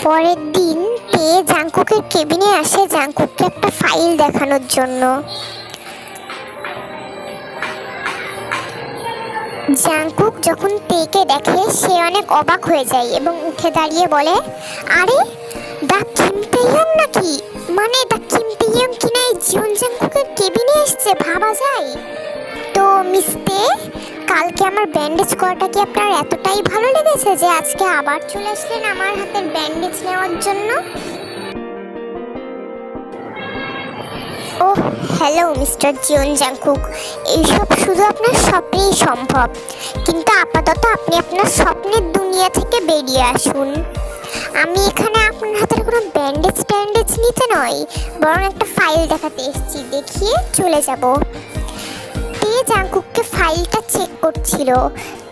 পরের দিন তে জাংকুকের কেবিনে আসে জাংকুককে একটা ফাইল দেখানোর জন্য। জাংকুক যখন তেকে দেখে সে অনেক অবাক হয়ে যায় এবং উঠে দাঁড়িয়ে বলে, আরে দা কিম তেইয়ং নাকি, মানে দা কিম তেইয়ং কিনা এই জিওন জাংকুকের কেবিনে এসছে, ভাবা যায়। তো মিস তে, কালকে আমার ব্যান্ডেজ করাটা কি আপনার এতটাই ভালো লেগেছে যে আজকে আবার চলে আসলেন আমার হাতের ব্যান্ডেজ নেওয়ার জন্য? ওহ হ্যালো মিস্টার জিওন জাংকুক, এইসব শুধু আপনার স্বপ্নেই সম্ভব, কিন্তু আপাতত আপনি আপনার স্বপ্নের দুনিয়া থেকে বেরিয়ে আসুন। আমি এখানে আপনার হাতের কোনো ব্যান্ডেজ নিতে নয়, বরং একটা ফাইল দেখাতে এসেছি, দেখিয়ে চলে যাব। তে জাংকুককে ফাইলটা চেক করছিল,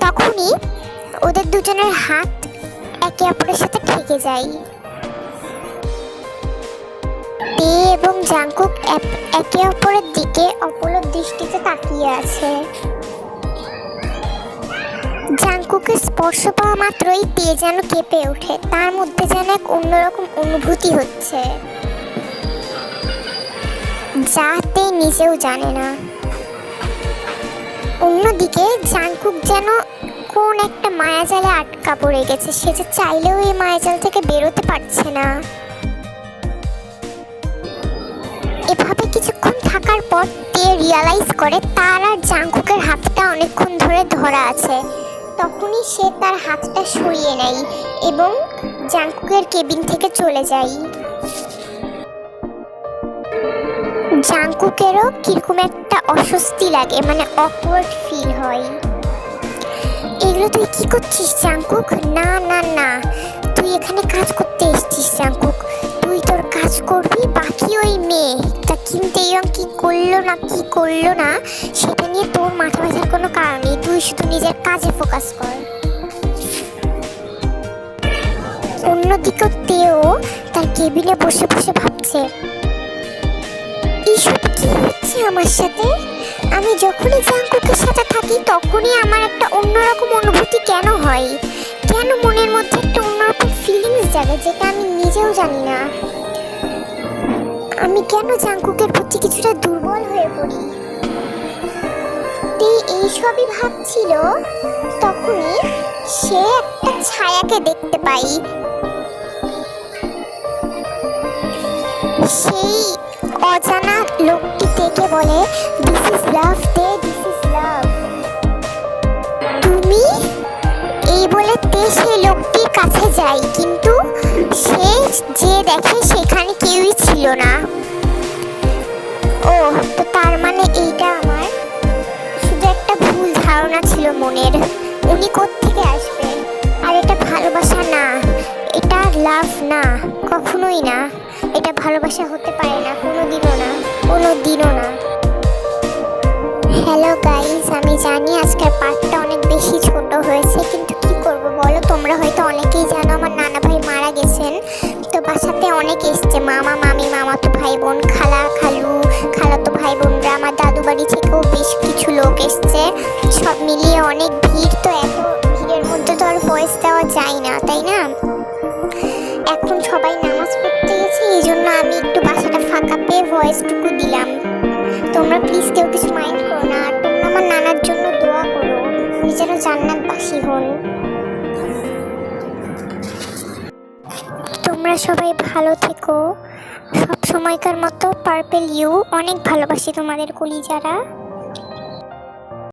তখনই ওদের দুজনের হাত একে অপরের সাথে ঠেকে যায়। তে এবং জাংকুক একে অপরের দিকে অপলক দৃষ্টিতে তাকিয়ে আছে। জাংকুকের স্পর্শ পাওয়া মাত্রই তে যেন কেঁপে ওঠে, তার মধ্যে যেন এক অন্যরকম অনুভূতি হচ্ছে যা তে নিজেও জানে না। অন্যদিকে জাংকুক যেন কোন একটা মায়াজালে আটকা পড়ে গেছে, সে যে চাইলেও এই মায়াজাল থেকে বেরোতে পারছে না। এভাবে কিছুক্ষণ থাকার পর তে রিয়ালাইজ করে তার আর জাংকুকের হাতটা অনেকক্ষণ ধরে ধরা আছে। তখনই সে তার হাতটা সরিয়ে নেয় এবং জাংকুকের কেবিন থেকে চলে যায়। জাংকুকেরও কিরকম একটা অস্বস্তি লাগে, মানে অকওয়ার্ড ফিল হয়। এগুলো তুই কি করছিস জাংকুক? না না না, তুই এখানে কাজ করতে এসেছিস জাংকুক, তুই তোর কাজ করবি, বাকি ওই মেয়ে তা কিম তেইয়ং কি করলো না সেটা নিয়ে তোর মাথা ব্যথার কোনো কারণ নেই, তুই শুধু নিজের কাজে ফোকাস কর। অন্যদিকে তেও তার কেবিনে বসে বসে ভাবছে, এইসব কি হচ্ছে আমার সাথে? আমি যখনই জাংকুকের সাথে থাকি তখনই আমার একটা অন্যরকম অনুভূতি কেন হয়, কেন মনের মধ্যে একটা অন্যরকম ফিলিংস জাগে যেটা আমি নিজেও জানি না। আমি কেন জাংকুকের প্রতি কিছুটা দুর্বল হয়ে পড়ি? এইসবই ভাবছিল, তখনই সে একটা ছায়াকে দেখতে পাই। সেই অজানা লোকটি থেকে বলে, দিস ইজ লাভ তে, দিস ইজ লাভ। তুমি? এই বলে তে সেই লোকটির কাছে যায়, কিন্তু সে যে দেখে সেখানে কেউই ছিল না। ও তো তার মানে এইটা আমার শুধু একটা ভুল ধারণা ছিল মনের, উনি কোত্থেকে আসবেন? আর এটা ভালোবাসা না, এটা লাভ না, কখনোই না, এটা ভালোবাসা হতে পারে না, কোনোদিনও না। হ্যালো গাইস, আমি জানি আজকের পার্টটা অনেক বেশি ছোট হয়েছে, কিন্তু কি করব বলো, তোমরা হয়তো অনেকেই জানো আমার নানা ভাই মারা গেছেন। তো বাসাতে অনেক এসছে, মামা মামি, মামাতো ভাই বোন, খালা খালু, খালাতো ভাই বোনরা, আমার দাদু বাড়ি থেকেও বেশ কিছু লোক এসছে, সব মিলিয়ে অনেক ভিড়। তো এত ভিড়ের মধ্যে তো আর ভয়েস দেওয়া যায় না, তাই না? এখন সবাই নামাজ পড়তে গেছে, এই জন্য আমি একটু বাসাটা ফাঁকা পেয়ে ভয়েসটুকু দিলাম। তোমরা প্লিজ কেউ কিছু মাইন্ড করো না, আর তোমরা আমার নানার জন্য দোয়া করো, উনি যেন জান্নাতবাসী হন। তোমরা সবাই ভালো থেকো, সব সময়কার মতো পার্পেল ইউ, অনেক ভালোবাসি তোমাদের কলিজারা।